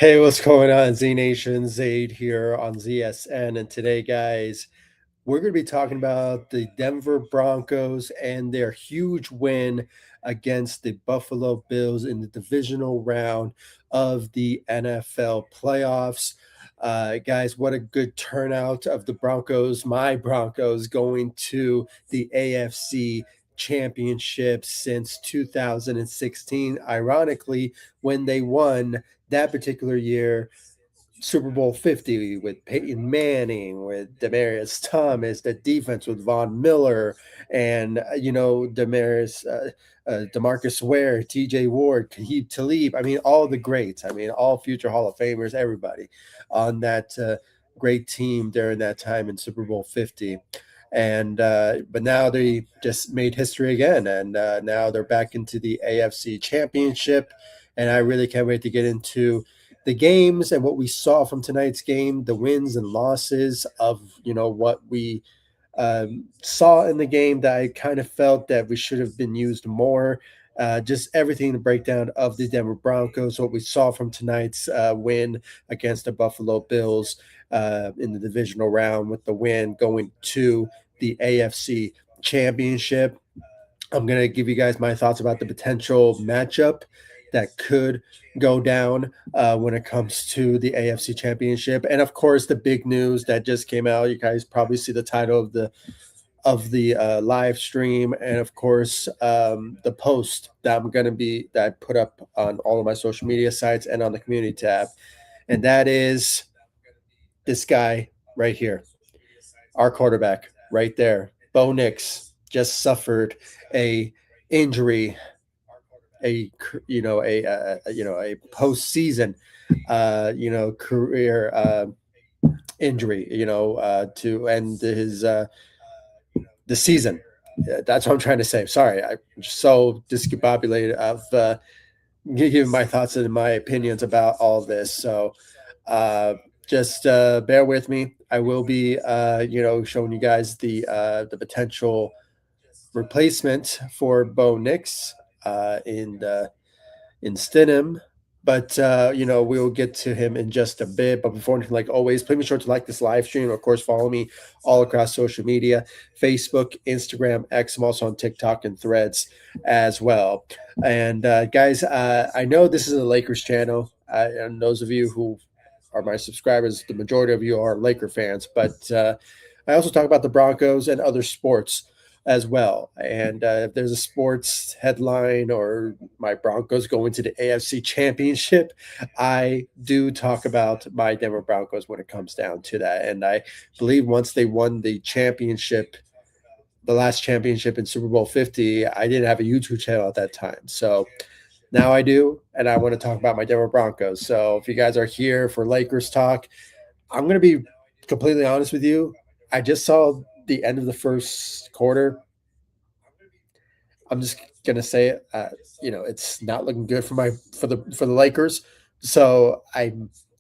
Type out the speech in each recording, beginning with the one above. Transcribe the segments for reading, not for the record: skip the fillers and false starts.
Hey, what's going on, Z Nation? Zaid here on ZSN. And today, guys, we're going to be talking about the Denver Broncos and their huge win against the Buffalo Bills in the divisional round of the NFL playoffs. Guys, what a good turnout of the Broncos, my Broncos, going to the AFC championship since 2016. Ironically, when they won that particular year, Super Bowl 50 with Peyton Manning, with Demaryius Thomas, the defense with Von Miller, and Demarcus Ware, T.J. Ward, Kahib Talib. I mean, all the greats. I mean, all future Hall of Famers, everybody on that great team during that time in Super Bowl 50. And but now they just made history again, and now they're back into the AFC Championship, and I really can't wait to get into the games and what we saw from tonight's game, the wins and losses of what we saw in the game that I kind of felt that we should have been used more. Just everything, the breakdown of the Denver Broncos, what we saw from tonight's win against the Buffalo Bills in the divisional round, with the win going to the AFC Championship. I'm going to give you guys my thoughts about the potential matchup that could go down when it comes to the AFC Championship, and of course the big news that just came out. You guys probably see the title of the live stream, and of course the post that I put up on all of my social media sites and on the community tab, and that is this guy right here, our quarterback right there, Bo Nix, just suffered a injury, a postseason career injury, to end his the season. That's what I'm trying to say. Sorry, I'm so discombobulated of giving my thoughts and my opinions about all this. So just bear with me. I will be showing you guys the potential replacement for Bo Nix in Stidham. But we'll get to him in just a bit. But before anything, like always, please be sure to like this live stream. Of course, follow me all across social media: Facebook, Instagram, X. I'm also on TikTok and Threads as well. And guys, I know this is a Lakers channel, and those of you who are my subscribers, the majority of you are Laker fans. But I also talk about the Broncos and other sports as well. And if there's a sports headline or my Broncos going to the AFC Championship, I do talk about my Denver Broncos when it comes down to that. And I believe once they won the championship, the last championship in Super Bowl 50, I didn't have a YouTube channel at that time. So now I do, and I want to talk about my Denver Broncos. So if you guys are here for Lakers talk, I'm going to be completely honest with you. I just saw the end of the first quarter. I'm just gonna say it. It's not looking good for the Lakers. So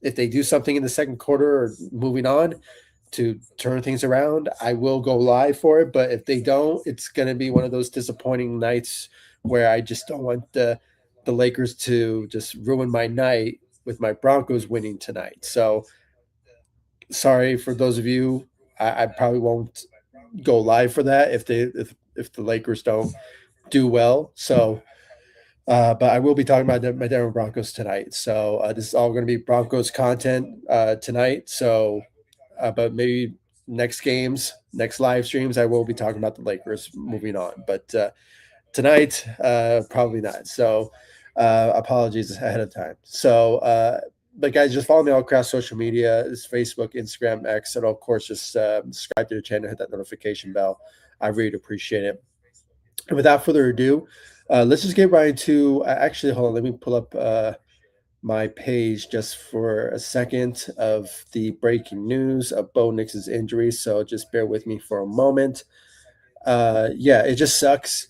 if they do something in the second quarter or moving on to turn things around, I will go live for it. But if they don't, it's gonna be one of those disappointing nights where I just don't want the Lakers to just ruin my night with my Broncos winning tonight. So sorry for those of you. I probably won't go live for that if the Lakers don't do well. So, but I will be talking about my Denver Broncos tonight. So this is all going to be Broncos content tonight. So, but maybe next live streams, I will be talking about the Lakers moving on. But tonight, probably not. So apologies ahead of time. So, but guys, just follow me all across social media. It's Facebook, Instagram, X, and of course, just subscribe to the channel, hit that notification bell. I really appreciate it. And without further ado, let's just get right into. Actually, hold on. Let me pull up my page just for a second of the breaking news of Bo Nix's injury. So just bear with me for a moment. Yeah, it just sucks.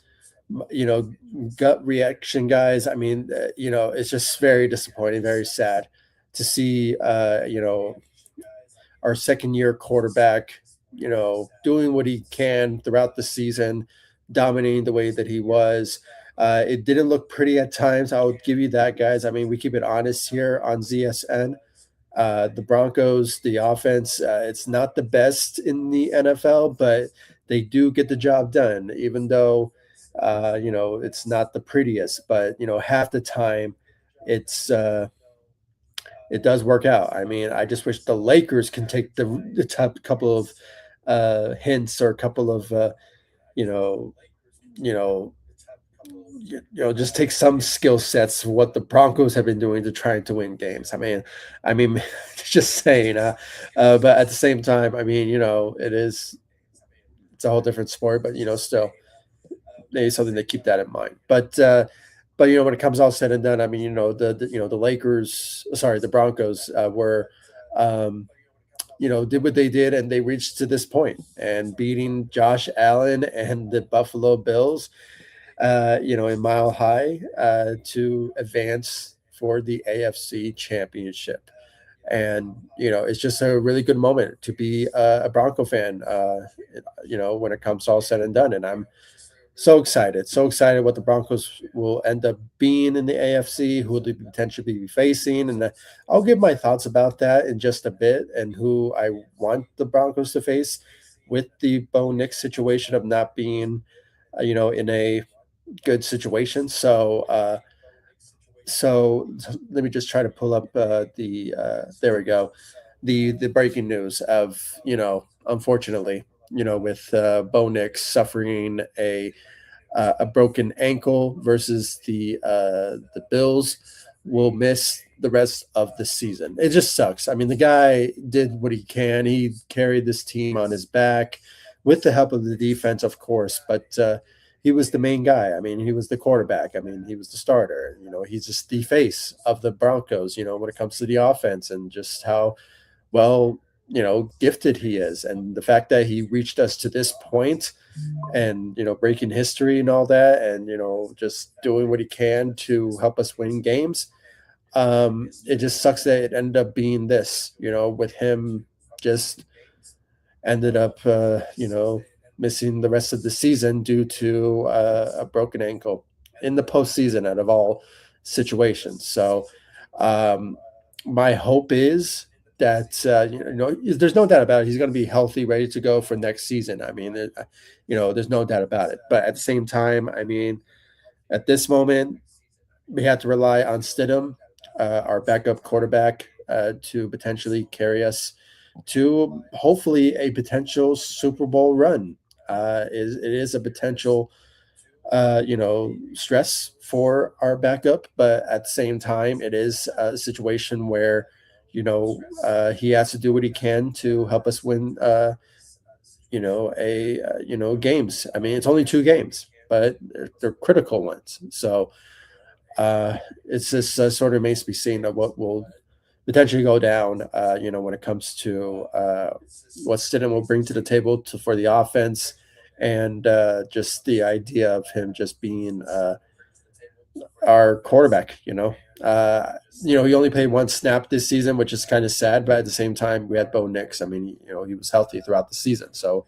Gut reaction, guys. I mean, it's just very disappointing, very sad to see, our second year quarterback, doing what he can throughout the season, dominating the way that he was. It didn't look pretty at times. I'll give you that, guys. I mean, we keep it honest here on ZSN. The Broncos, the offense, it's not the best in the NFL, but they do get the job done, even though, it's not the prettiest. But, half the time, it's it does work out. I mean, I just wish the Lakers can take the top couple of hints or a couple of, you know, you know, just take some skill sets what the Broncos have been doing to trying to win games. I mean, just saying. But at the same time, I mean, it's a whole different sport. But still, maybe something to keep that in mind. But when it comes all said and done, I mean, the Lakers, sorry, the Broncos were. Did what they did and they reached to this point and beating Josh Allen and the Buffalo Bills in Mile High to advance for the AFC Championship. And it's just a really good moment to be a Bronco fan. When it comes all said and done, and I'm so excited what the Broncos will end up being in the AFC, who they potentially be facing, and I'll give my thoughts about that in just a bit, and who I want the Broncos to face with the Bo Nix situation of not being, in a good situation. So let me just try to pull up there we go, the breaking news of unfortunately with Bo Nix suffering a broken ankle versus the Bills will miss the rest of the season. It just sucks. I mean, the guy did what he can. He carried this team on his back with the help of the defense, of course, but he was the main guy. I mean, he was the quarterback. I mean, he was the starter. He's just the face of the Broncos, when it comes to the offense and just how well, gifted he is. And the fact that he reached us to this point and breaking history and all that, and just doing what he can to help us win games. It just sucks that it ended up being this, with him just ended up missing the rest of the season due to a broken ankle in the postseason out of all situations. So um, my hope is that there's no doubt about it. He's going to be healthy, ready to go for next season. I mean, there's no doubt about it. But at the same time, I mean, at this moment, we have to rely on Stidham, our backup quarterback, to potentially carry us to hopefully a potential Super Bowl run. It is a potential stress for our backup, but at the same time, it is a situation where, he has to do what he can to help us win, games. I mean, it's only 2 games, but they're critical ones. So it's just sort of remains to be seen of what will potentially go down, when it comes to what Stidham will bring to the table for the offense, and just the idea of him just being our quarterback. He only played 1 snap this season, which is kind of sad. But at the same time, we had Bo Nix. I mean, he was healthy throughout the season, so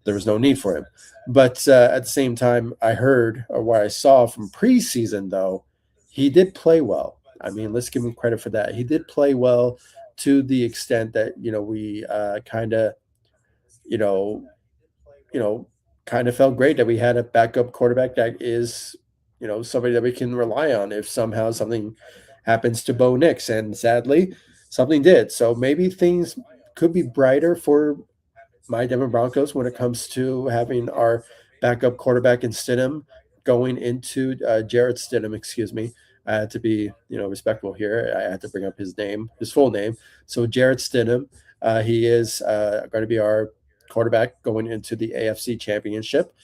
there was no need for him. But at the same time, I heard or what I saw from preseason, though, he did play well. I mean, let's give him credit for that. He did play well to the extent that we kind of you know kind of felt great that we had a backup quarterback that is somebody that we can rely on if somehow something happens to Bo Nix, and sadly, something did. So maybe things could be brighter for my Denver Broncos when it comes to having our backup quarterback in Stidham going into Jarrett Stidham, excuse me. I had to be, respectful here. I had to bring up his name, his full name. So Jarrett Stidham, he is going to be our quarterback going into the AFC Championship,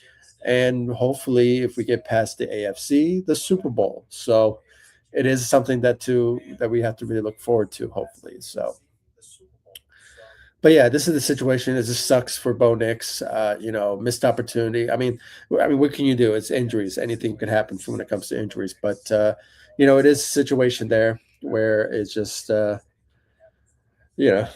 and hopefully, if we get past the AFC, the Super Bowl. So it is something that we have to really look forward to. Hopefully, so but yeah, this is the situation. It just sucks for Bo Nix. Missed opportunity. I mean, what can you do? It's injuries. Anything could happen when it comes to injuries. But it is a situation there where it's just you know,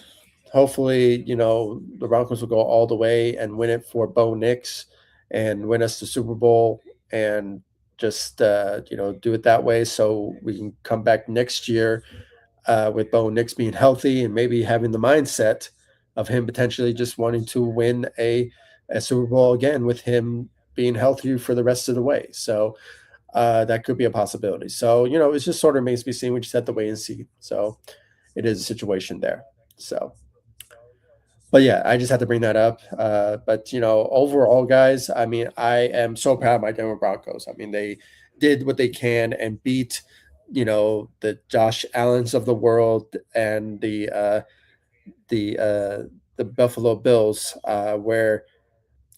hopefully, the Broncos will go all the way and win it for Bo Nix and win us the Super Bowl and just do it that way so we can come back next year with Bo Nix being healthy and maybe having the mindset of him potentially just wanting to win a Super Bowl again with him being healthy for the rest of the way. So that could be a possibility. So, it's just sort of remains to be seen. We just have to wait and see. So it is a situation there. So, but yeah, I just had to bring that up. But overall, guys, I mean, I am so proud of my Denver Broncos. I mean, they did what they can and beat, the Josh Allens of the world and the Buffalo Bills, where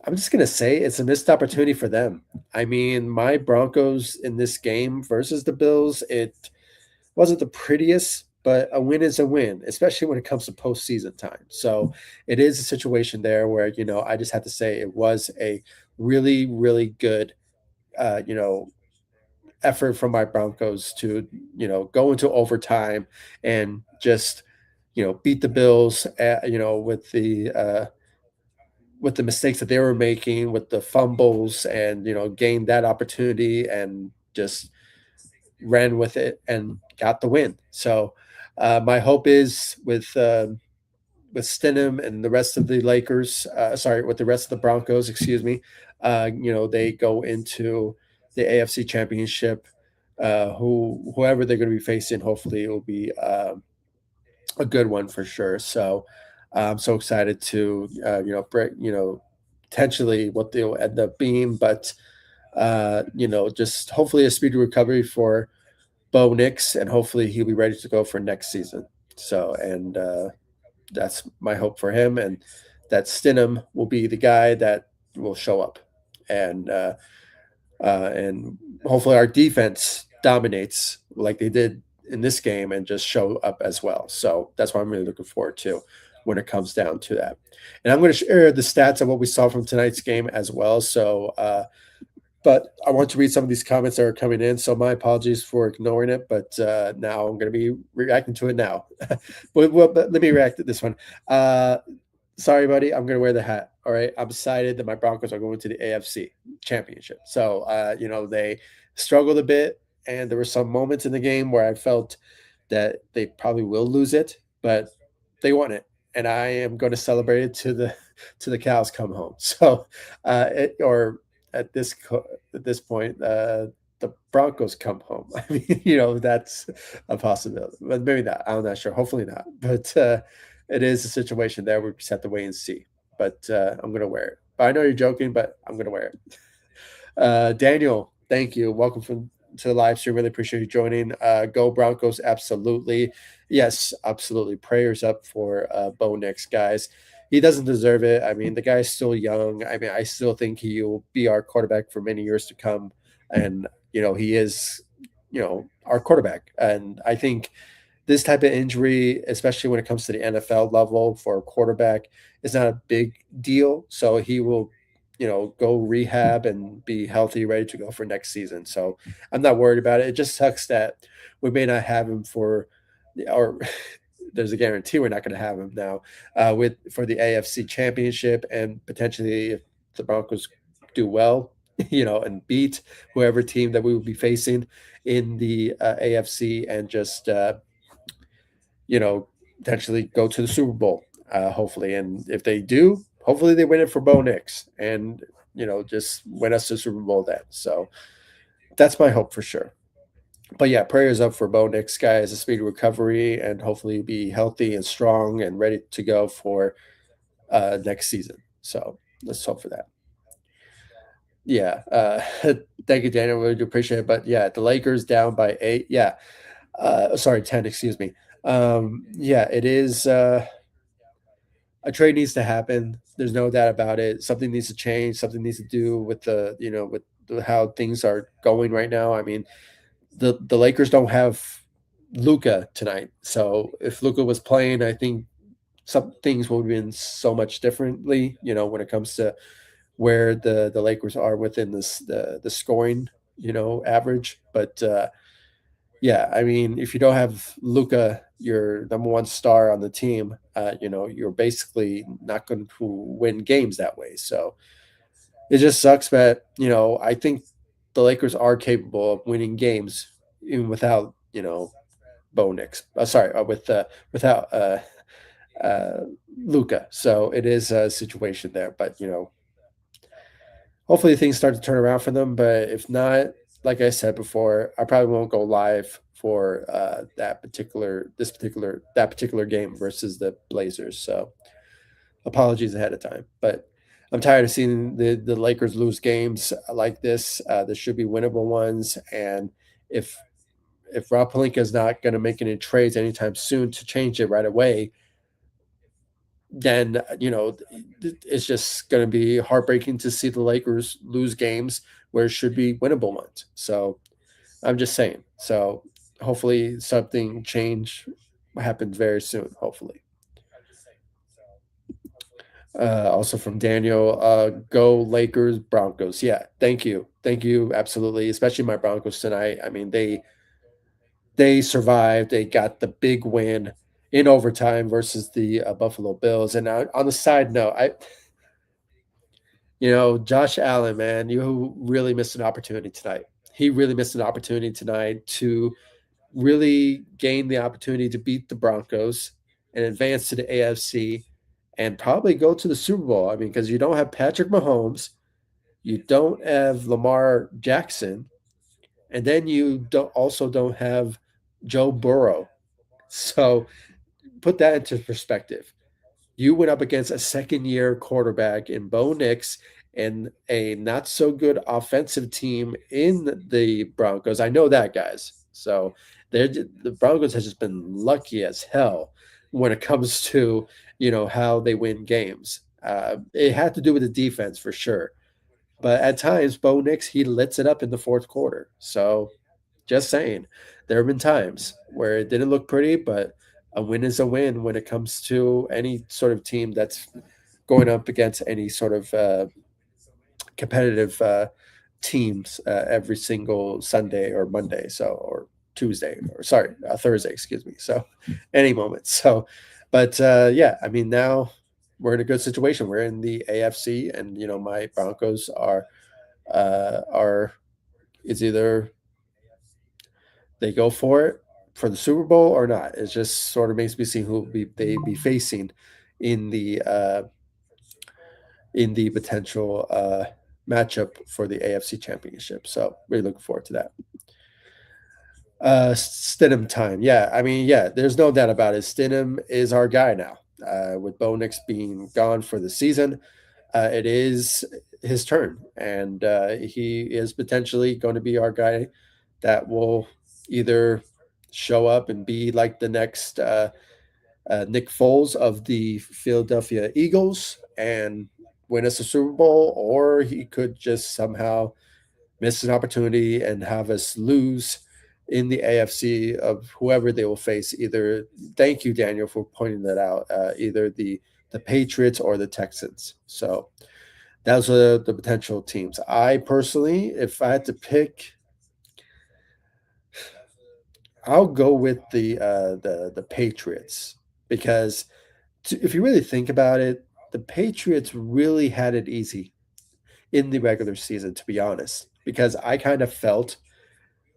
I'm just gonna say it's a missed opportunity for them. I mean, my Broncos in this game versus the Bills, it wasn't the prettiest, but a win is a win, especially when it comes to postseason time. So it is a situation there where, I just have to say it was a really, really good, uh, you know, effort from my Broncos to, go into overtime and just, beat the Bills, with the mistakes that they were making, with the fumbles, and gained that opportunity and just ran with it and got the win. So my hope is with Stidham and the rest of the Lakers, sorry, with the rest of the Broncos, excuse me, they go into the AFC Championship. Whoever they're going to be facing, hopefully it will be a good one for sure. So I'm so excited to break, potentially what they'll end up being, but just hopefully a speedy recovery for Bo Nix, and hopefully he'll be ready to go for next season. So, and that's my hope for him, and that Stidham will be the guy that will show up, and and hopefully our defense dominates like they did in this game and just show up as well. So that's what I'm really looking forward to when it comes down to that. And I'm going to share the stats of what we saw from tonight's game as well. So but I want to read some of these comments that are coming in. So my apologies for ignoring it, but now I'm going to be reacting to it now. but let me react to this one. Sorry, buddy, I'm going to wear the hat. All right. I'm excited that my Broncos are going to the AFC championship. So, they struggled a bit, and there were some moments in the game where I felt that they probably will lose it, but they won it. And I am going to celebrate it to the cows come home. So, or at this point, the Broncos come home. I mean, that's a possibility, but maybe not. I'm not sure. Hopefully not. But it is a situation there. We just have to wait and see. But I'm gonna wear it. But I know you're joking, but I'm gonna wear it. Daniel, thank you. Welcome to the live stream. Really appreciate you joining. Go Broncos, absolutely. Yes, absolutely. Prayers up for Bo Nix, guys. He doesn't deserve it. I mean, the guy's still young. I mean, I still think he will be our quarterback for many years to come. And, he is, our quarterback. And I think this type of injury, especially when it comes to the NFL level for a quarterback, is not a big deal. So he will, go rehab and be healthy, ready to go for next season. So I'm not worried about it. It just sucks that we may not have him or there's a guarantee we're not going to have him now with for the AFC Championship, and potentially if the Broncos do well, and beat whoever team that we will be facing in the AFC, and just you know, potentially go to the Super Bowl, hopefully. And if they do, hopefully they win it for Bo Nix and, just win us the Super Bowl then. So that's my hope for sure. But yeah, prayers up for Bo Nix, guys, a speedy recovery, and hopefully be healthy and strong and ready to go for next season. So let's hope for that. Yeah. Thank you, Daniel. Really do appreciate it. But yeah, the Lakers down by 8. Yeah. Sorry, 10, excuse me. Yeah, it is. A trade needs to happen. There's no doubt about it. Something needs to change. Something needs to do with how things are going right now. I mean, the Lakers don't have Luca tonight. So if Luca was playing, I think some things would have been so much differently. When it comes to where the Lakers are within the scoring average. But yeah, I mean, if you don't have Luca, your number one star on the team, you're basically not going to win games that way. So it just sucks, but I think the Lakers are capable of winning games even without Bo Nix. Sorry, without uh, Luca. So it is a situation there, but hopefully things start to turn around for them. But if not, like I said before, I probably won't go live for that particular game versus the Blazers. So apologies ahead of time, but I'm tired of seeing the Lakers lose games like this. There should be winnable ones, and if if Rob Pelinka is not going to make any trades anytime soon to change it right away, then it's just going to be heartbreaking to see the Lakers lose games where it should be winnable ones. So I'm just saying. So hopefully something change happens very soon. Hopefully. Also from Daniel, go Lakers, Broncos. Yeah, thank you, absolutely. Especially my Broncos tonight. I mean, they survived. They got the big win in overtime versus the Buffalo Bills. And on the side note, Josh Allen, man, you really missed an opportunity tonight. He really missed an opportunity tonight to really gain the opportunity to beat the Broncos and advance to the AFC and probably go to the Super Bowl. I mean, because you don't have Patrick Mahomes, you don't have Lamar Jackson, and then you don't have Joe Burrow. So put that into perspective. You went up against a second year quarterback in Bo Nix and a not so good offensive team in the Broncos. I know that, guys. So the Broncos has just been lucky as hell when it comes to how they win games. It had to do with the defense for sure, but at times Bo Nix he lets it up in the fourth quarter. So just saying, there have been times where it didn't look pretty, but a win is a win when it comes to any sort of team that's going up against any sort of competitive teams every single Sunday or Monday, so or Tuesday or sorry Thursday, excuse me. So any moment. So, but yeah, I mean now we're in a good situation. We're in the AFC, and my Broncos are it's either they go for the Super Bowl or not. It just sort of makes me see who they be facing in the uh, in the potential matchup for the AFC Championship. So really looking forward to that. Stidham time. Yeah, I mean, yeah, there's no doubt about it. Stidham is our guy now. With Bo Nix being gone for the season, it is his turn, and he is potentially going to be our guy that will either show up and be like the next Nick Foles of the Philadelphia Eagles and win us a Super Bowl, or he could just somehow miss an opportunity and have us lose in the AFC of whoever they will face. Either, thank you, Daniel, for pointing that out. Either the Patriots or the Texans. So those are the potential teams. I personally, if I had to pick, I'll go with the Patriots because if you really think about it, the Patriots really had it easy in the regular season, to be honest, because I kind of felt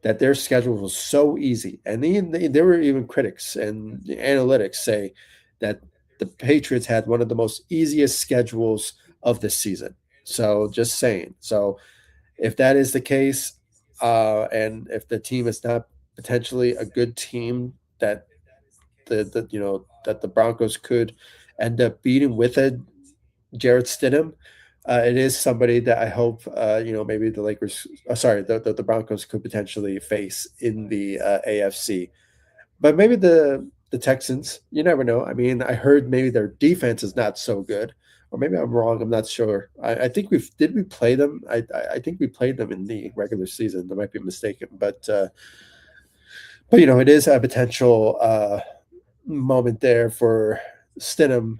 that their schedule was so easy. And there were even critics and the analytics say that the Patriots had one of the most easiest schedules of the season. So just saying. So if that is the case, and if the team is not potentially a good team that that the Broncos could end up beating with a Jarrett Stidham. It is somebody that I hope maybe the Lakers, sorry, the Broncos could potentially face in the AFC, but maybe the Texans. You never know. I mean, I heard maybe their defense is not so good, or maybe I'm wrong. I'm not sure. I think we play them. I think we played them in the regular season. I might be mistaken, but it is a potential moment there for Stidham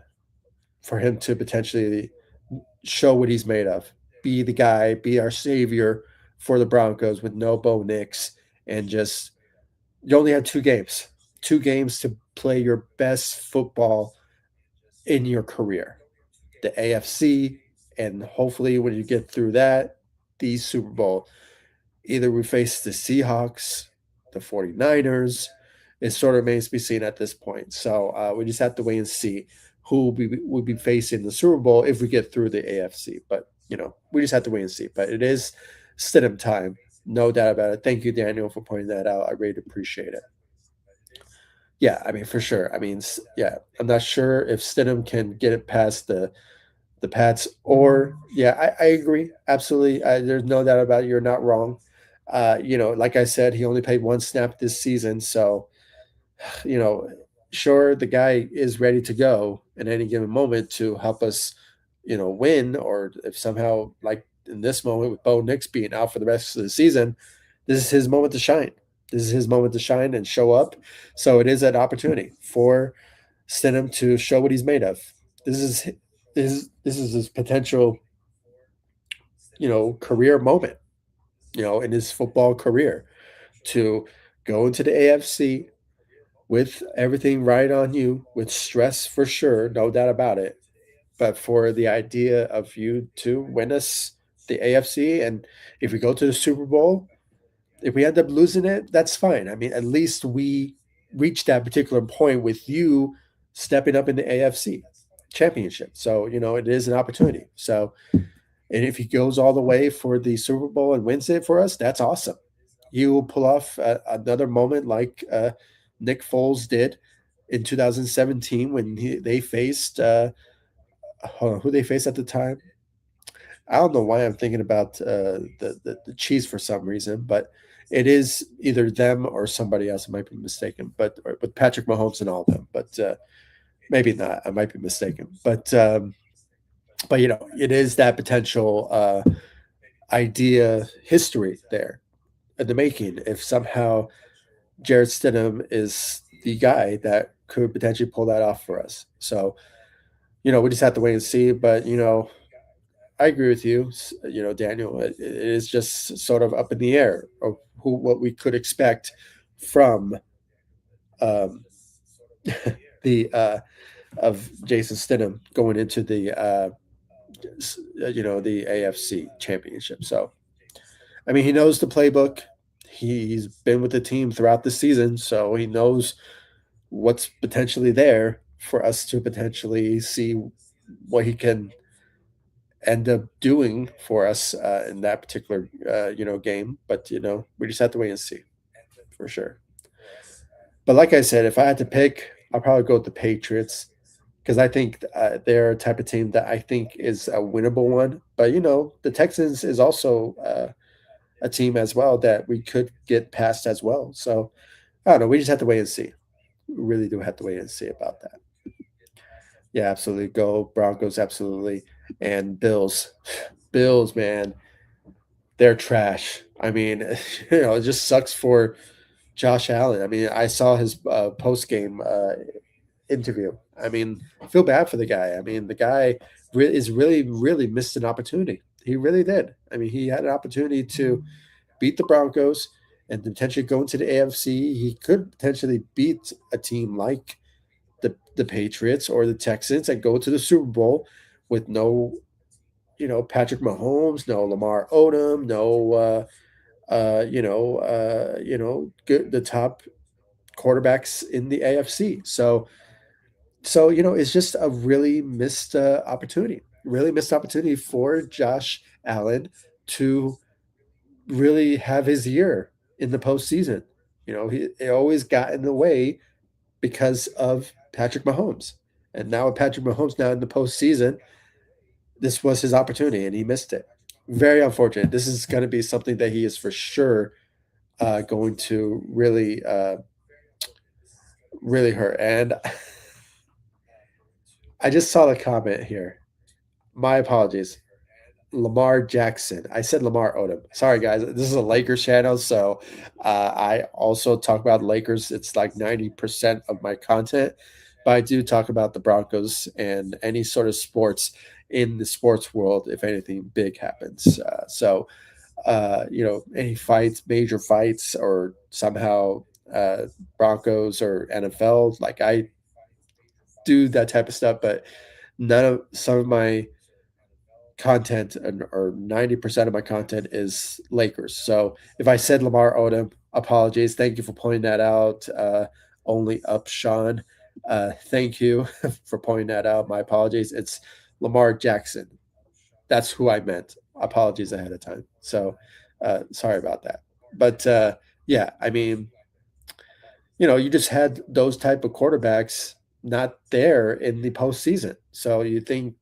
for him to potentially show what he's made of. Be the guy, be our savior for the Broncos with no Bo Nix, and just you only have 2 games, 2 games to play your best football in your career. The AFC, and hopefully when you get through that, the Super Bowl. Either we face the Seahawks, the 49ers. It sort of remains to be seen at this point. So we just have to wait and see who we will be facing in the Super Bowl if we get through the AFC. But, we just have to wait and see. But it is Stidham time. No doubt about it. Thank you, Daniel, for pointing that out. I really appreciate it. Yeah, I mean, for sure. I mean, yeah, I'm not sure if Stidham can get it past the Pats or yeah, I agree absolutely. There's no doubt about it. You're not wrong. Like I said, he only played one snap this season, so you know, sure the guy is ready to go at any given moment to help us, win. Or if somehow, like in this moment with Bo Nix being out for the rest of the season, this is his moment to shine. This is his moment to shine and show up. So it is an opportunity for Stidham to show what he's made of. This is this is his potential, career moment, in his football career to go into the AFC with everything right on you, with stress for sure, no doubt about it. But for the idea of you to win us the AFC, and if we go to the Super Bowl, if we end up losing it, that's fine. I mean, at least we reached that particular point with you stepping up in the AFC championship. So, it is an opportunity. So, and if he goes all the way for the Super Bowl and wins it for us, that's awesome. You will pull off another moment like Nick Foles did in 2017 when they faced hold on, who they faced at the time. I don't know why I'm thinking about the Chiefs for some reason, but it is either them or somebody else. I might be mistaken, but with Patrick Mahomes and all of them, but maybe not. I might be mistaken, but it is that potential idea history there in the making. If somehow Jared Stidham is the guy that could potentially pull that off for us, so we just have to wait and see. But I agree with you, Daniel. It is just sort of up in the air of what we could expect from um, the of Jason Stidham going into the AFC Championship. So I mean, he knows the playbook. He's been with the team throughout the season, so he knows what's potentially there for us to potentially see what he can end up doing for us in that particular game. But we just have to wait and see for sure. But like I said, if I had to pick, I'll probably go with the Patriots because I think they're a type of team that I think is a winnable one. But the Texans is also a team as well that we could get past as well. So I don't know. We just have to wait and see. We really do have to wait and see about that. Yeah, absolutely. Go Broncos, absolutely. And Bills. Bills, man, they're trash. I mean, it just sucks for Josh Allen. I mean, I saw his post game interview. I mean, I feel bad for the guy. I mean, the guy is really, really missed an opportunity. He really did. I mean, he had an opportunity to beat the Broncos and potentially go into the AFC. He could potentially beat a team like the Patriots or the Texans and go to the Super Bowl with no, Patrick Mahomes, no Lamar Odom, no, good the top quarterbacks in the AFC. So it's just a really missed opportunity. Really missed opportunity for Josh Allen to really have his year in the postseason. He always got in the way because of Patrick Mahomes. And now with Patrick Mahomes now in the postseason, this was his opportunity and he missed it. Very unfortunate. This is going to be something that he is for sure going to really, really hurt. And I just saw the comment here. My apologies. Lamar Jackson. I said Lamar Odom. Sorry, guys. This is a Lakers channel, so I also talk about Lakers. It's like 90% of my content, but I do talk about the Broncos and any sort of sports in the sports world if anything big happens. Any fights, major fights, or somehow Broncos or NFL, like I do that type of stuff, but none of some of my content or 90% of my content is Lakers. So if I said Lamar Odom, apologies. Thank you for pointing that out. Only up Sean. Thank you for pointing that out. My apologies. It's Lamar Jackson. That's who I meant. Apologies ahead of time. So sorry about that. But yeah, I mean, you just had those type of quarterbacks not there in the postseason. So you think,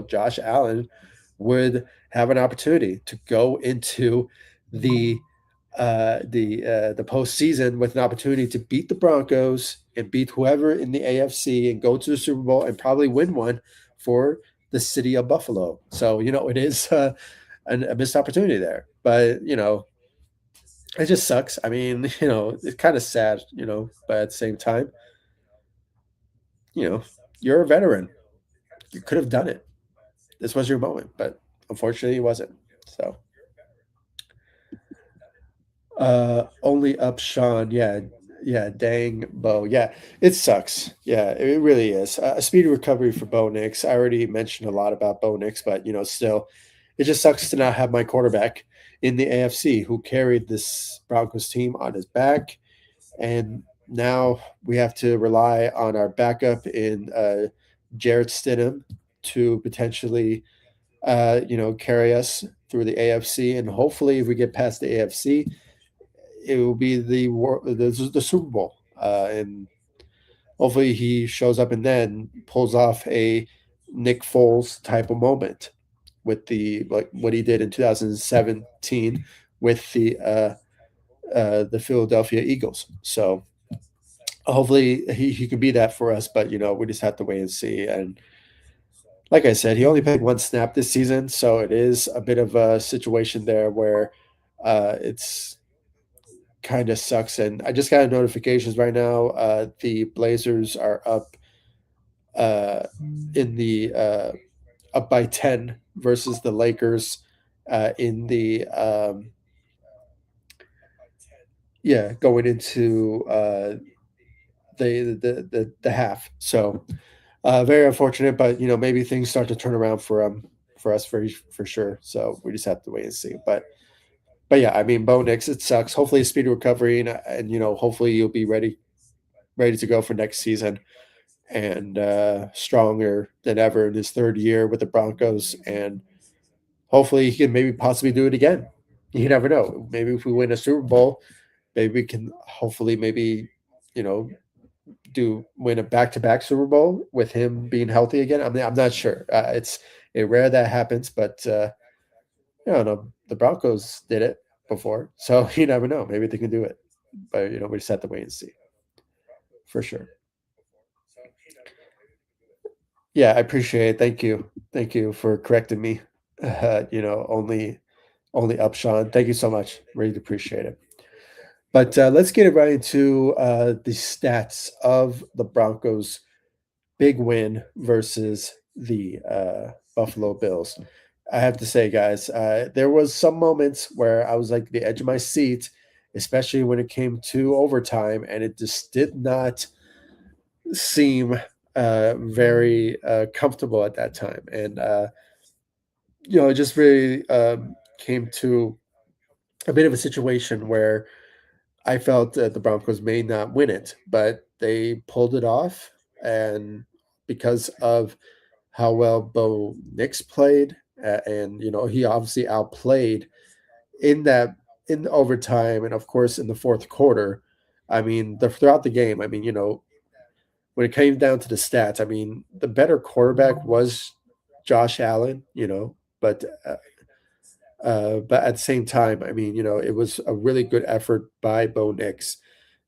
Josh Allen would have an opportunity to go into the the postseason with an opportunity to beat the Broncos and beat whoever in the AFC and go to the Super Bowl and probably win one for the city of Buffalo. So it is a missed opportunity there, but it just sucks. I mean, it's kind of sad, but at the same time, you know, you're a veteran. You could have done it. This was your moment, but unfortunately, it wasn't. So, only up Sean. Yeah, yeah. Dang, Bo. Yeah, it sucks. Yeah, it really is. A speedy recovery for Bo Nix. I already mentioned a lot about Bo Nix, but still, it just sucks to not have my quarterback in the AFC who carried this Broncos team on his back, and now we have to rely on our backup in Jarrett Stidham to potentially carry us through the AFC. And hopefully, if we get past the AFC, it will be the Super Bowl. And hopefully, he shows up and then pulls off a Nick Foles type of moment with the like what he did in 2017 with the Philadelphia Eagles. So hopefully he could be that for us, but we just have to wait and see. And like I said, he only played one snap this season, so it is a bit of a situation there where it's kind of sucks. And I just got notifications right now. The Blazers are up in the up by 10 versus the Lakers in the going into the half. So very unfortunate, but maybe things start to turn around for us for sure. So we just have to wait and see. But yeah, I mean, Bo Nix, it sucks. Hopefully, a speedy recovery, and hopefully you'll be ready to go for next season and stronger than ever in his third year with the Broncos. And hopefully, he can maybe possibly do it again. You never know. Maybe if we win a Super Bowl, maybe we can hopefully maybe you know do win a back-to-back Super Bowl with him being healthy again. I mean, I'm not sure. It's rare that happens, but I don't know. The Broncos did it before, so you never know. Maybe they can do it, but we just have to wait and see for sure. Yeah, I appreciate it. Thank you for correcting me. Only up, Sean. Thank you so much. Really appreciate it. But let's get it right into the stats of the Broncos' big win versus the Buffalo Bills. I have to say, guys, there was some moments where I was like the edge of my seat, especially when it came to overtime, and it just did not seem very comfortable at that time. And it just really came to a bit of a situation where I felt that the Broncos may not win it, but they pulled it off. And because of how well Bo Nix played, and he obviously outplayed in that in overtime, and of course in the fourth quarter. I mean, throughout the game. I mean, when it came down to the stats, I mean, the better quarterback was Josh Allen. But at the same time, I mean, it was a really good effort by Bo Nix.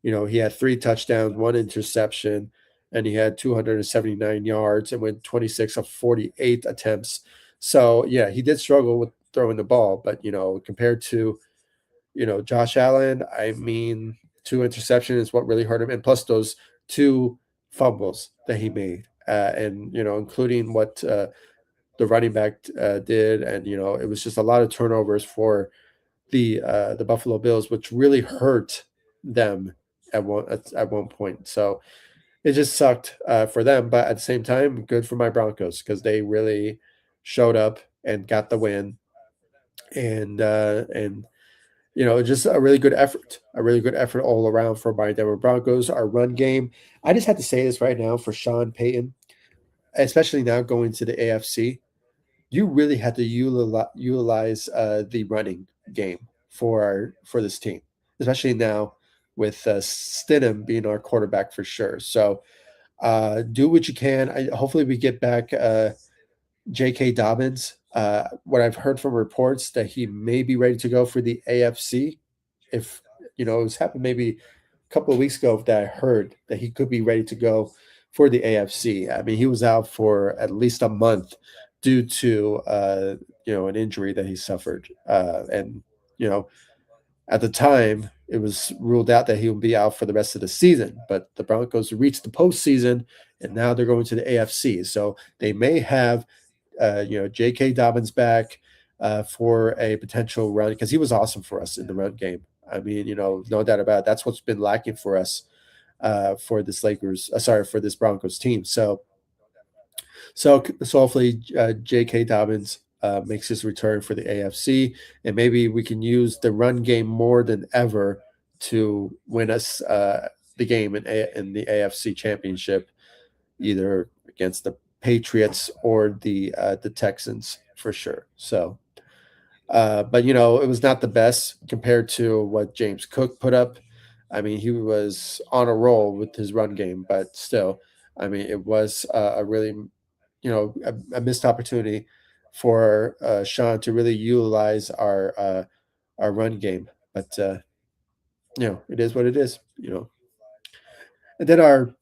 He had 3 touchdowns, 1 interception, and he had 279 yards and went 26 of 48 attempts. So yeah, he did struggle with throwing the ball, but compared to Josh Allen, I mean, 2 interceptions is what really hurt him, and plus those 2 fumbles that he made, and including what the running back did, and it was just a lot of turnovers for the Buffalo Bills, which really hurt them at one point. So it just sucked for them, but at the same time, good for my Broncos because they really showed up and got the win, and just a really good effort all around for my Denver Broncos. Our run game, I just had to say this right now for Sean Payton, especially now going to the AFC. You really had to utilize the running game for this team, especially now with Stidham being our quarterback for sure. So do what you can. Hopefully, we get back J.K. Dobbins. What I've heard from reports that he may be ready to go for the AFC. If it was happened maybe a couple of weeks ago that I heard that he could be ready to go for the AFC. I mean, he was out for at least a month due to an injury that he suffered, and you know at the time, it was ruled out that he would be out for the rest of the season. But the Broncos reached the postseason, and now they're going to the AFC. So they may have, J.K. Dobbins back for a potential run because he was awesome for us in the run game. I mean, no doubt about it. That's what's been lacking for us for this for this Broncos team. So hopefully J.K. Dobbins makes his return for the AFC, and maybe we can use the run game more than ever to win us the game in the AFC Championship, either against the Patriots or the Texans for sure. So, but it was not the best compared to what James Cook put up. I mean, he was on a roll with his run game, but still, I mean, it was a really a missed opportunity for Sean to really utilize our run game. But it is what it is. And then our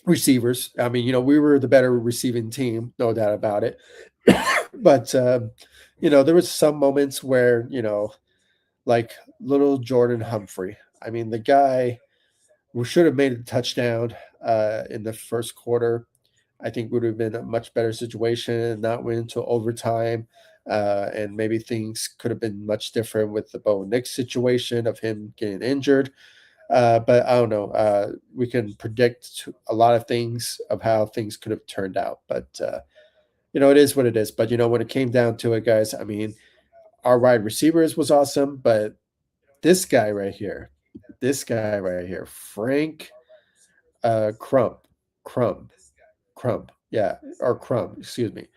receivers. I mean, we were the better receiving team, no doubt about it. But there was some moments where like little Jordan Humphrey. I mean, the guy who should have made a touchdown in the first quarter. I think would have been a much better situation and not went into overtime. And maybe things could have been much different with the Bo Nix situation of him getting injured. But I don't know. We can predict a lot of things of how things could have turned out. But, it is what it is. But, when it came down to it, guys, I mean, our wide receivers was awesome. But this guy right here, Frank Crump, Crump, yeah, or Crump, excuse me.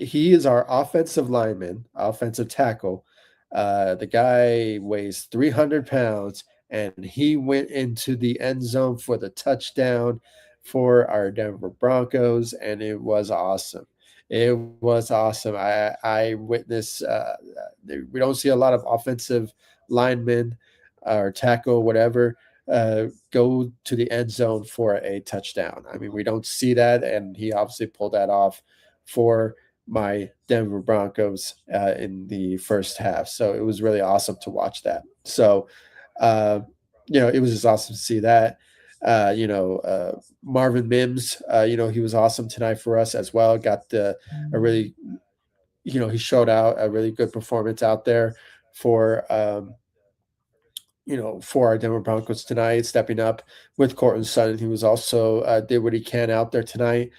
He is our offensive lineman, offensive tackle. The guy weighs 300 pounds, and he went into the end zone for the touchdown for our Denver Broncos, and it was awesome. It was awesome. I witnessed. We don't see a lot of offensive linemen or tackle, whatever, go to the end zone for a touchdown. I mean, we don't see that, and he obviously pulled that off for my Denver Broncos in the first half. So it was really awesome to watch that. So, uh, it was just awesome to see that. Marvin Mims, he was awesome tonight for us as well. Got a really, he showed out a really good performance out there for for our Denver Broncos tonight, stepping up with Cortland Sutton, who was also did what he can out there tonight.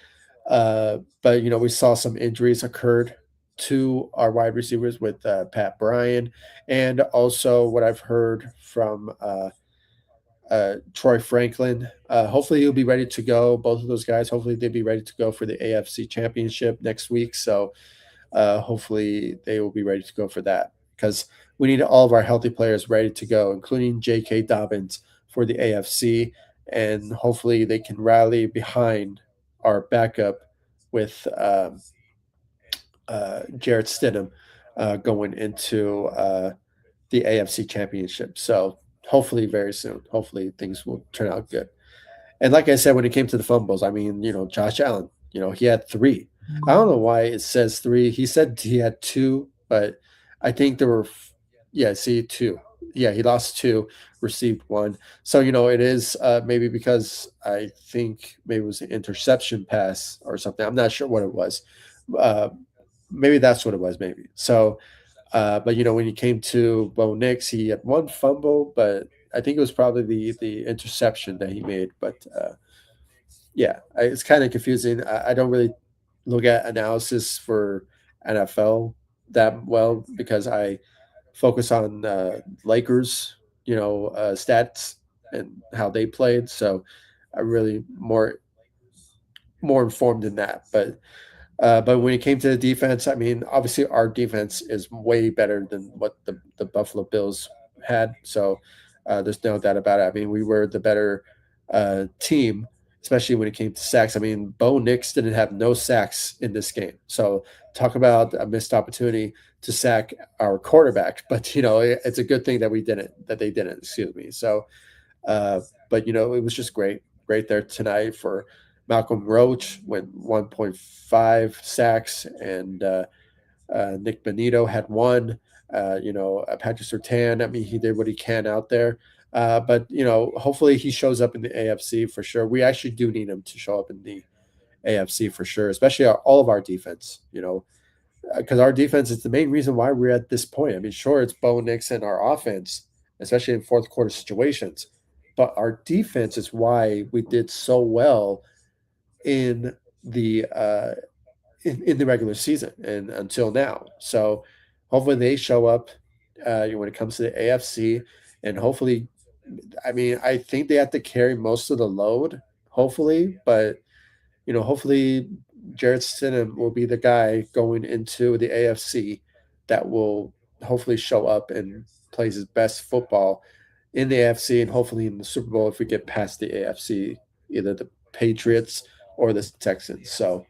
But we saw some injuries occurred to our wide receivers with Pat Bryan, and also what I've heard from Troy Franklin. Hopefully he'll be ready to go. Both of those guys, hopefully they'll be ready to go for the AFC Championship next week. So hopefully they will be ready to go for that because we need all of our healthy players ready to go, including J.K. Dobbins for the AFC, and hopefully they can rally behind our backup with Jarrett Stidham going into the AFC Championship. So hopefully very soon. Hopefully things will turn out good. And like I said, when it came to the fumbles, I mean, Josh Allen, he had three. I don't know why it says three. He said he had two, but I think there were, yeah, see, two. Yeah, he lost two, received one. So, it is maybe because I think maybe it was an interception pass or something. I'm not sure what it was. Uh, Maybe that's what it was, maybe. So, but when he came to Bo Nix, he had one fumble, but I think it was probably the interception that he made. But yeah, it's kind of confusing. I don't really look at analysis for NFL that well because I focus on Lakers, stats and how they played. So I really more informed in that. But when it came to the defense, I mean, obviously our defense is way better than what the Buffalo Bills had. So there's no doubt about it. I mean, we were the better team, especially when it came to sacks. I mean, Bo Nix didn't have no sacks in this game. So talk about a missed opportunity to sack our quarterback. But it's a good thing that we didn't, that they didn't. Excuse me. So uh, but it was just great there tonight for Malcolm Roach with 1.5 sacks, and Nick Benito had one. Patrick Surtain. I mean, he did what he can out there. But hopefully he shows up in the AFC for sure. We actually do need him to show up in the AFC for sure, especially all of our defense. Because our defense is the main reason why we're at this point. I mean, sure, it's Bo Nix and our offense, especially in fourth quarter situations, but our defense is why we did so well in the in the regular season and until now. So hopefully they show up when it comes to the AFC, and hopefully, I mean, I think they have to carry most of the load. Hopefully, but hopefully Jared Stidham will be the guy going into the AFC that will hopefully show up and plays his best football in the AFC and hopefully in the Super Bowl if we get past the AFC, either the Patriots or the Texans. So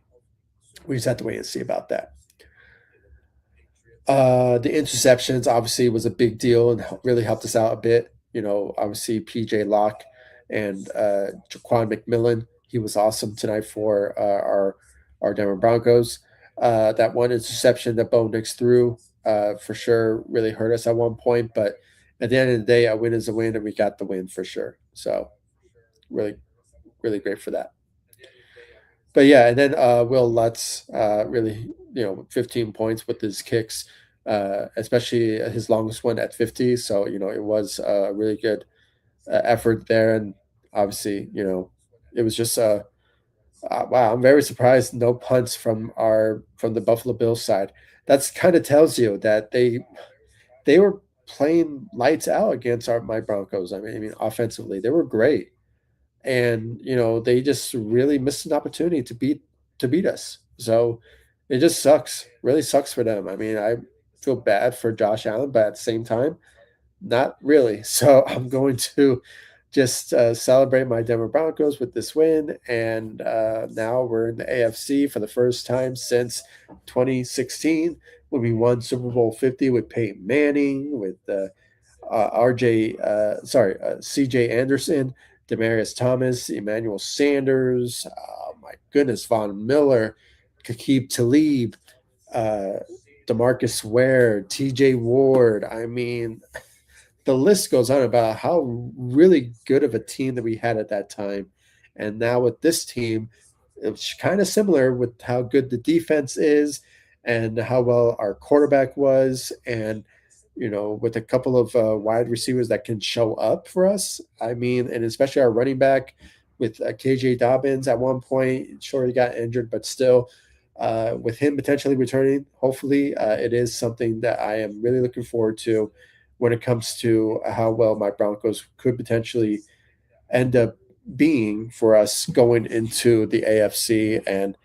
we just have to wait and see about that. The interceptions obviously was a big deal and really helped us out a bit. Obviously PJ Locke and Jaquan McMillan. He was awesome tonight for our Denver Broncos. That one interception that Bo Nix threw for sure really hurt us at one point, but at the end of the day, a win is a win, and we got the win for sure. So really, really great for that. But yeah, and then Will Lutz really, 15 points with his kicks, especially his longest one at 50. So it was a really good effort there, and obviously, it was just wow. I'm very surprised no punts from the Buffalo Bills side. That's kind of tells you that they were playing lights out against my Broncos. I mean, offensively, they were great, and they just really missed an opportunity to beat us. So it just sucks, really sucks for them. I mean, I feel bad for Josh Allen, but at the same time, not really. So I'm going to just celebrate my Denver Broncos with this win, and now we're in the AFC for the first time since 2016 when we won Super Bowl 50 with Peyton Manning, with CJ Anderson, Demarius Thomas, Emmanuel Sanders, oh my goodness, Von Miller, Kakib Talib, uh, Demarcus Ware, TJ Ward. I mean, the list goes on about how really good of a team that we had at that time. And now with this team, it's kind of similar with how good the defense is and how well our quarterback was. And, with a couple of wide receivers that can show up for us. I mean, and especially our running back with KJ Dobbins at one point, sure, he got injured, but still, with him potentially returning, hopefully, it is something that I am really looking forward to when it comes to how well my Broncos could potentially end up being for us going into the AFC. And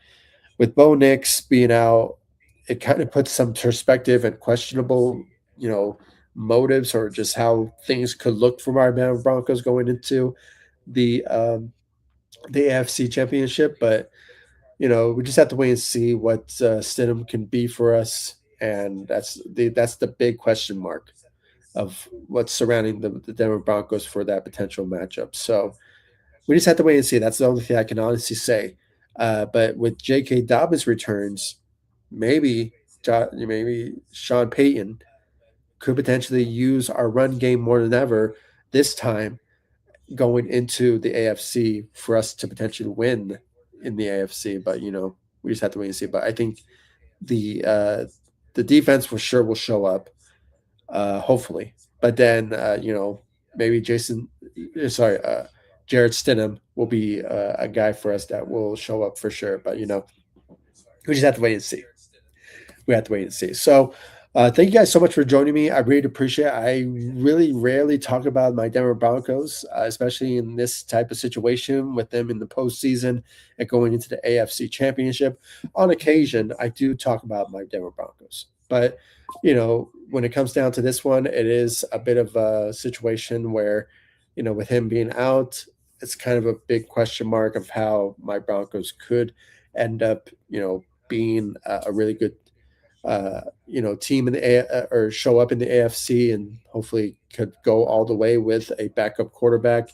with Bo Nix being out, it kind of puts some perspective and questionable, motives or just how things could look from our Denver Broncos going into the um, the AFC Championship. But we just have to wait and see what Stidham can be for us, and that's the big question mark of what's surrounding the Denver Broncos for that potential matchup. So we just have to wait and see. That's the only thing I can honestly say. But with J.K. Dobbins returns, maybe maybe Sean Payton could potentially use our run game more than ever this time going into the AFC for us to potentially win in the AFC. But we just have to wait and see. But I think the uh, the defense for sure will show up, hopefully. But then maybe Jared Stidham will be a guy for us that will show up for sure. But we just have to wait and see. we have to wait and see. So, thank you guys so much for joining me. I really appreciate it. I really rarely talk about my Denver Broncos, especially in this type of situation with them in the postseason and going into the AFC Championship. On occasion, I do talk about my Denver Broncos, but when it comes down to this one, it is a bit of a situation where, with him being out, it's kind of a big question mark of how my Broncos could end up, being a really good team in the or show up in the AFC and hopefully could go all the way with a backup quarterback.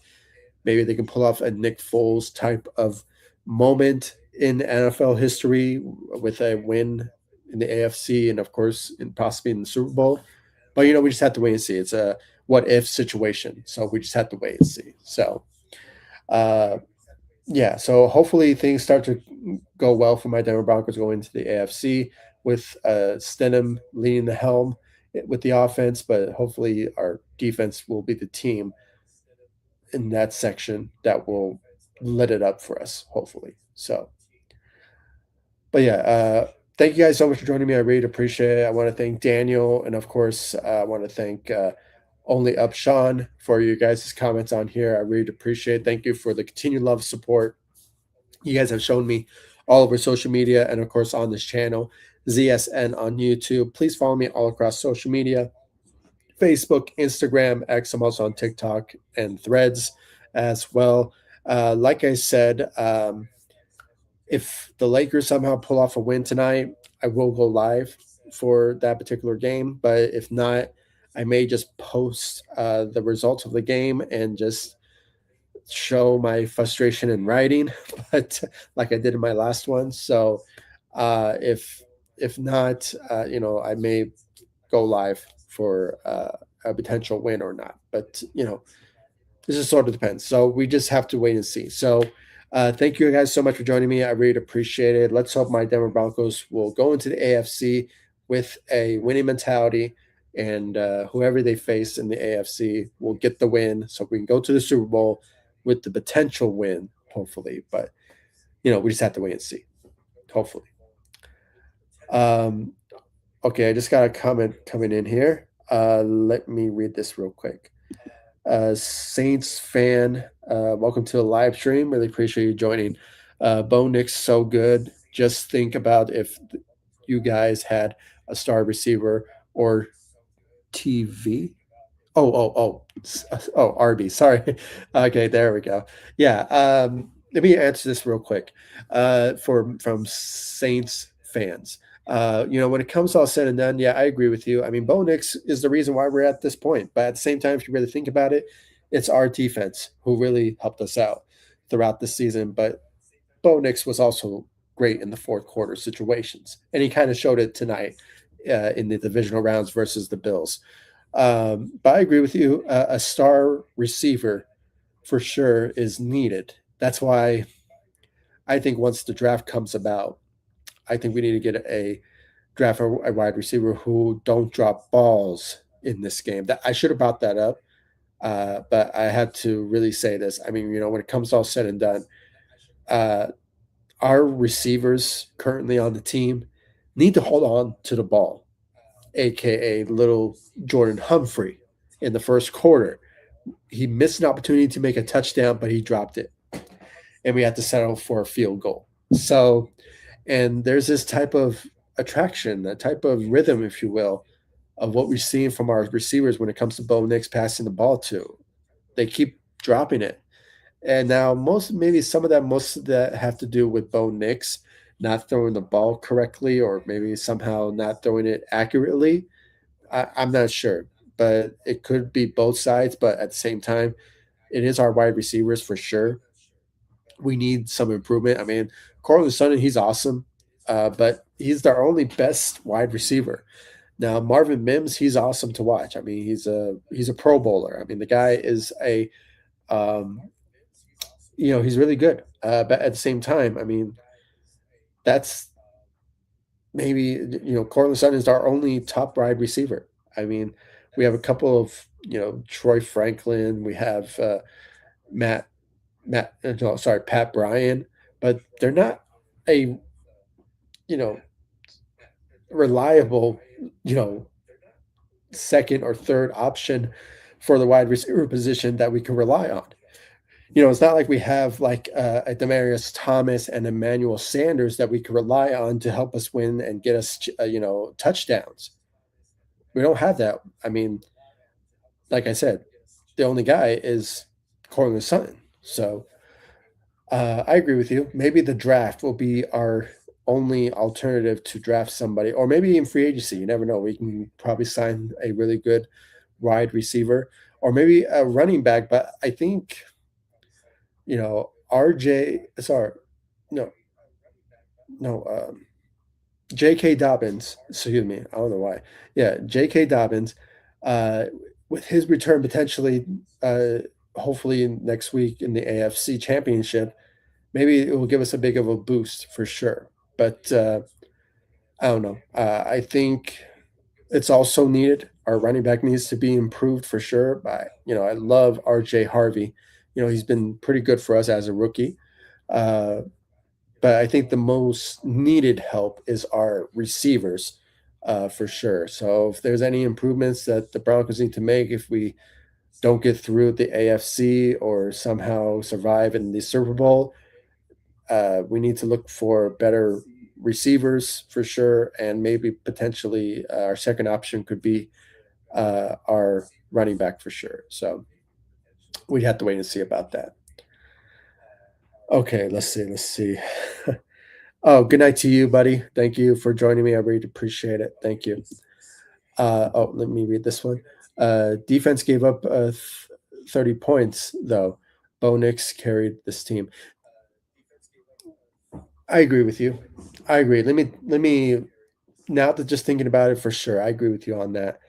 Maybe they can pull off a Nick Foles type of moment in NFL history with a win in the AFC and of course in possibly in the Super Bowl. But we just have to wait and see. It's a what if situation. So we just have to wait and see. So uh yeah, so hopefully things start to go well for my Denver Broncos going into the AFC with Stenham leading the helm with the offense, but hopefully our defense will be the team in that section that will lit it up for us, hopefully. So, but yeah, thank you guys so much for joining me. I really appreciate it. I want to thank Daniel, and of course, I want to thank Only Up Sean for you guys' comments on here. I really appreciate it. Thank you for the continued love, support you guys have shown me all over social media and of course on this channel, ZSN on YouTube. Please follow me all across social media, Facebook, Instagram, X. I'm also on TikTok and Threads as well. Like I said, if the Lakers somehow pull off a win tonight, I will go live for that particular game. But if not, I may just post the results of the game and just show my frustration in writing, but like I did in my last one. So if not, I may go live for a potential win or not. But this just sort of depends. So we just have to wait and see. So thank you guys so much for joining me. I really appreciate it. Let's hope my Denver Broncos will go into the AFC with a winning mentality. And whoever they face in the AFC will get the win, so we can go to the Super Bowl with the potential win, hopefully. But we just have to wait and see. Hopefully. Um, okay, I just got a comment coming in here. Let me read this real quick. Saints fan, welcome to the live stream. Really appreciate you joining. Bo Nix, so good. Just think about if you guys had a star receiver or TV. Oh, RB. Sorry. Okay, there we go. Yeah. Let me answer this real quick. From Saints fans. When it comes to all said and done, yeah, I agree with you. I mean, Bo Nix is the reason why we're at this point. But at the same time, if you really think about it, it's our defense who really helped us out throughout the season. But Bo Nix was also great in the fourth quarter situations, and he kind of showed it tonight in the divisional rounds versus the Bills. But I agree with you. A star receiver for sure is needed. That's why I think once the draft comes about, I think we need to get a draft a wide receiver who don't drop balls in this game. That I should have brought that up, but I had to really say this. I mean, when it comes all said and done, uh, our receivers currently on the team need to hold on to the ball, aka little Jordan Humphrey in the first quarter. He missed an opportunity to make a touchdown, but he dropped it. And we had to settle for a field goal. So, and there's this type of attraction, a type of rhythm, if you will, of what we're seeing from our receivers when it comes to Bo Nix passing the ball to. They keep dropping it. And now most of that have to do with Bo Nix not throwing the ball correctly or maybe somehow not throwing it accurately. I'm not sure, but it could be both sides. But at the same time, it is our wide receivers for sure. We need some improvement. I mean, Cortland Sutton, he's awesome, but he's our only best wide receiver. Now, Marvin Mims, he's awesome to watch. I mean, he's a Pro Bowler. I mean, the guy is um, he's really good. But at the same time, I mean, that's maybe Cortland Sutton is our only top wide receiver. I mean, we have a couple of Troy Franklin. We have Matt no, sorry, Pat Bryan, but they're not a you know reliable, you know, second or third option for the wide receiver position that we can rely on. It's not like we have like a Demarius Thomas and Emmanuel Sanders that we can rely on to help us win and get us, touchdowns. We don't have that. I mean, like I said, the only guy is Cortland Sutton. So I agree with you. Maybe the draft will be our only alternative to draft somebody, or maybe in free agency. You never know. We can probably sign a really good wide receiver, or maybe a running back. But I think RJ. Sorry, no, no. J.K. Dobbins. Excuse me. I don't know why. Yeah, J.K. Dobbins. Uh, with his return potentially, hopefully next week in the AFC Championship, maybe it will give us a big of a boost for sure. But I don't know. I think it's also needed. Our running back needs to be improved for sure. But I love R.J. Harvey. He's been pretty good for us as a rookie. Uh, but I think the most needed help is our receivers, for sure. So if there's any improvements that the Broncos need to make, if we don't get through the AFC or somehow survive in the Super Bowl, we need to look for better receivers for sure, and maybe potentially our second option could be our running back for sure. So we'd have to wait and see about that. Okay, let's see. Let's see. Oh, good night to you, buddy. Thank you for joining me. I really appreciate it. Thank you. Let me read this one. Defense gave up 30 points, though. Bo Nix carried this team. I agree with you. I agree. Let me now that just thinking about it for sure. I agree with you on that.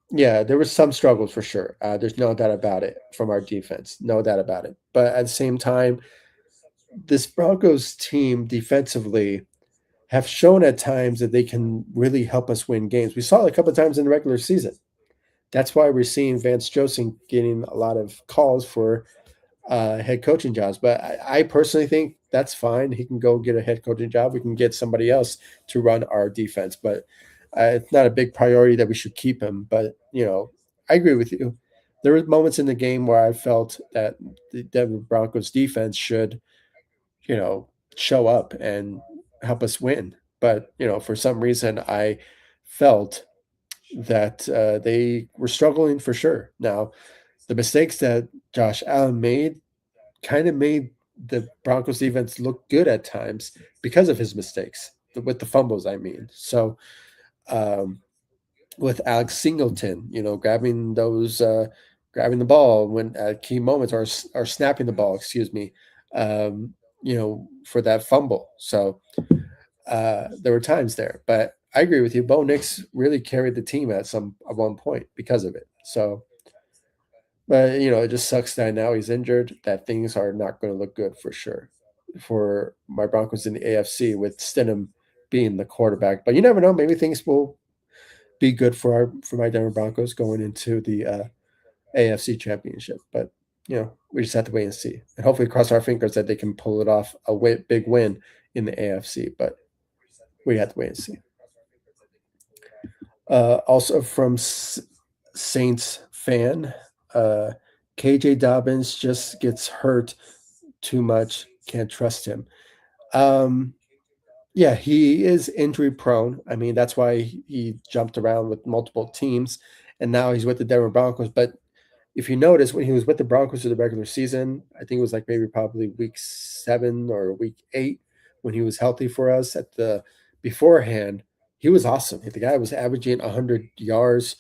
Yeah, there was some struggles for sure. There's no doubt about it from our defense. No doubt about it. But at the same time, this Broncos team defensively have shown at times that they can really help us win games. We saw it a couple of times in the regular season. That's why we're seeing Vance Joseph getting a lot of calls for head coaching jobs. But I personally think that's fine. He can go get a head coaching job. We can get somebody else to run our defense. But it's not a big priority that we should keep him. But, I agree with you. There were moments in the game where I felt that the Denver Broncos defense should, show up and help us win. But, for some reason, I felt that they were struggling for sure. Now, the mistakes that Josh Allen made kind of made the Broncos defense look good at times because of his mistakes, with the fumbles, I mean. So, um, with Alex Singleton, grabbing the ball when at key moments, or snapping the ball, excuse me, for that fumble. So there were times there, but I agree with you. Bo Nix really carried the team at one point because of it. So, but it just sucks that now he's injured. That things are not going to look good for sure for my Broncos in the AFC with Stidham being the quarterback. But you never know. Maybe things will be good for my Denver Broncos going into the AFC Championship. But we just have to wait and see, and hopefully cross our fingers that they can pull it off big win in the AFC. But we have to wait and see. Also from Saints fan, uh, KJ Dobbins just gets hurt too much. Can't trust him. Um, yeah, he is injury prone. I mean, that's why he jumped around with multiple teams, and now he's with the Denver Broncos. But if you notice, when he was with the Broncos for the regular season, I think it was like maybe probably week 7 or week 8 when he was healthy for us at the beforehand, he was awesome. The guy was averaging 100 yards,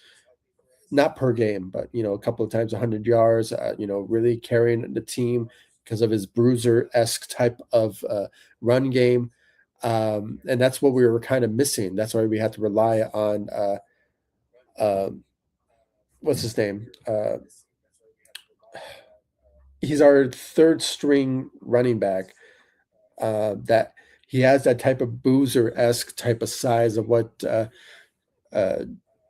not per game, but a couple of times 100 yards. Really carrying the team because of his bruiser-esque type of run game, and that's what we were kind of missing. That's why we had to rely on um, what's his name? He's our third string running back. That he has that type of boozer esque type of size of what uh,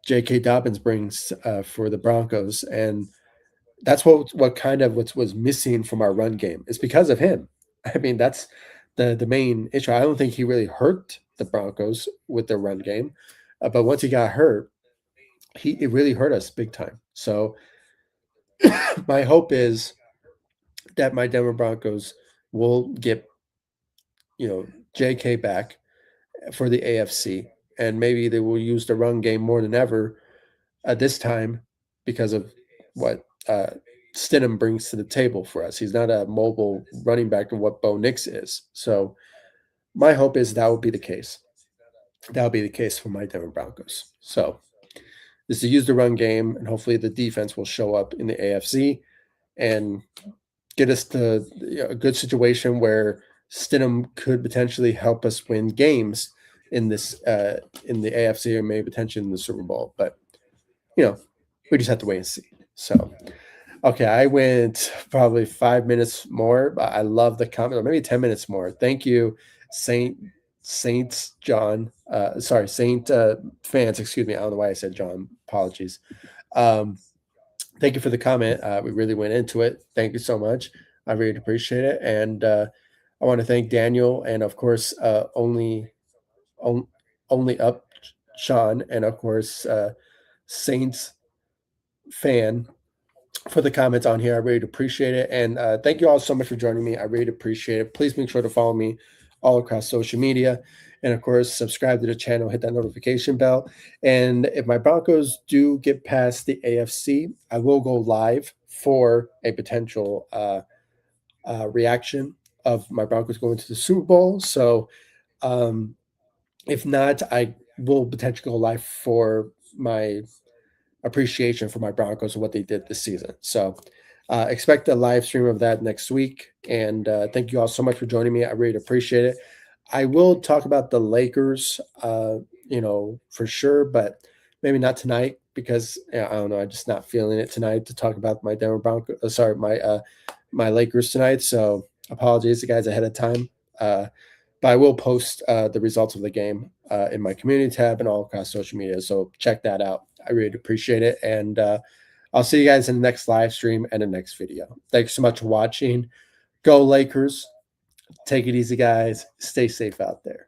J.K. Dobbins brings for the Broncos, and that's what kind of what was missing from our run game. It's because of him. I mean, that's the main issue. I don't think he really hurt the Broncos with their run game. But once he got hurt, it really hurt us big time. So my hope is that my Denver Broncos will get, JK back for the AFC, and maybe they will use the run game more than ever at this time because of what Stidham brings to the table for us. He's not a mobile running back of what Bo Nix is. So my hope is that will be the case. That will be the case for my Denver Broncos. So is to use the run game, and hopefully the defense will show up in the AFC and get us to a good situation where Stidham could potentially help us win games in this in the AFC, or maybe potentially in the Super Bowl. But we just have to wait and see. So okay, I went probably 5 minutes more, but I love the comment, or maybe 10 minutes more. Thank you, Saints John. Saint fans. Excuse me. I don't know why I said John. Apologies. Um, Thank you for the comment. We really went into it. Thank you so much. I really appreciate it. And I want to thank Daniel, and of course, only up Sean, and of course, Saints fan for the comments on here. I really appreciate it. And thank you all so much for joining me. I really appreciate it. Please make sure to follow me all across social media. And of course, subscribe to the channel, hit that notification bell. And if my Broncos do get past the AFC, I will go live for a potential reaction of my Broncos going to the Super Bowl. So if not, I will potentially go live for my appreciation for my Broncos and what they did this season. So expect a live stream of that next week. And thank you all so much for joining me. I really appreciate it. I will talk about the Lakers, for sure, but maybe not tonight because I don't know. I'm just not feeling it tonight to talk about my Denver Broncos. Sorry, my Lakers tonight. So apologies to guys ahead of time. But I will post the results of the game in my community tab and all across social media. So check that out. I really appreciate it. And I'll see you guys in the next live stream and the next video. Thanks so much for watching. Go Lakers. Take it easy, guys. Stay safe out there.